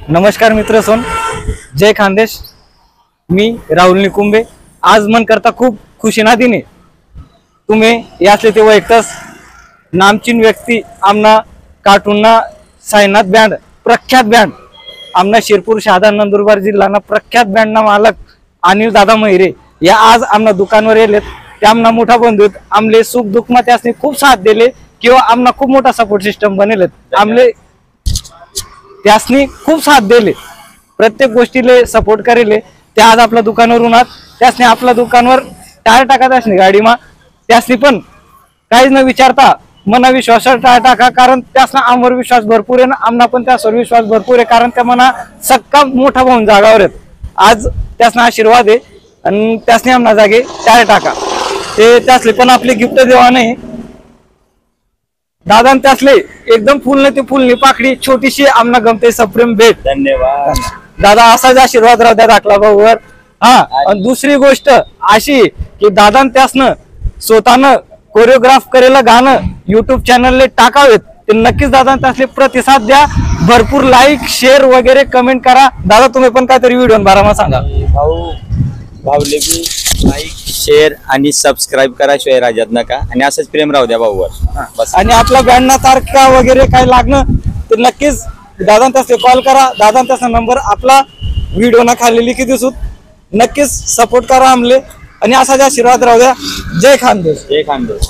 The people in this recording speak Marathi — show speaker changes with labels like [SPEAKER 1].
[SPEAKER 1] नमस्कार मित्र सोन, जय खानदेश. मी राहुल निकुंबे. आज मन करता खूप खुशीना दिने तुम्ही यातले ते ऐकतास नामचीन व्यक्ती आमना कार्टूनना सायनाथ बँड प्रख्यात बँड आमना शिरपूर शहादा नंदुरबार जिल्हाना प्रख्यात बँडना मालक अनिल दादा महिरे या आज आमना दुकानवर येलेत. ते आमना मोठा बंधू आमले सुख दुःख मा त्यासनी खूप साथ दिले किंवा आमना खूप मोठा सपोर्ट सिस्टम बनेलेत. आमले त्यासनी खूप साथ दिले, प्रत्येक गोष्टीले सपोर्ट करेले. ते आज आपल्या दुकानावरून आत त्यासनी आपल्या दुकानवर टायर टाकत असणे गाडी मा त्यासनी पण काहीच न विचारता मना विश्वासावर टायर टाका, कारण त्यासना आमवर विश्वास भरपूर आहे ना आमना पण त्यासवर विश्वास भरपूर आहे, कारण त्या मना सक्का मोठा भाऊन जागावर आहेत. आज त्यासना आशीर्वाद आहे आणि त्यासनी आमना जागे टायर टाका. ते त्यासले पण आपले गिफ्ट देवा नाही दादा, त्यासले एकदम फुलने ते फुलनी पाकडी छोटीशी आमना गमते सप्रेम भेट.
[SPEAKER 2] धन्यवाद
[SPEAKER 1] दादा, असाच आशीर्वाद राहू द्या दाखला भाऊवर. हा, आणि दुसरी गोष्ट अशी की दादा त्यासनं स्वतःनं कोरिओग्राफ करेलं गाणं युट्यूब चॅनलले टाकावेत. ते नक्कीच दादा त्यासले प्रतिसाद द्या, भरपूर लाईक शेअर वगैरे कमेंट करा. दादा तुम्ही पण काहीतरी व्हिडिओ बारामा सांगा.
[SPEAKER 2] भाऊले बी लाईक शेअर आणि सबस्क्राईब करा शिवाय राजात नका, आणि असंच प्रेम राहू द्या भाऊवर बस.
[SPEAKER 1] आणि आपल्या बँडना तारखा वगैरे काय लागणं ते नक्कीच दादा त्यासले कॉल करा. दादा त्याचा नंबर आपला व्हिडिओ ना खाली लिखी दिसू. नक्कीच सपोर्ट करा आमले आणि असाच आशीर्वाद राहू द्या. जय खानदेश.
[SPEAKER 2] जय खानदेश.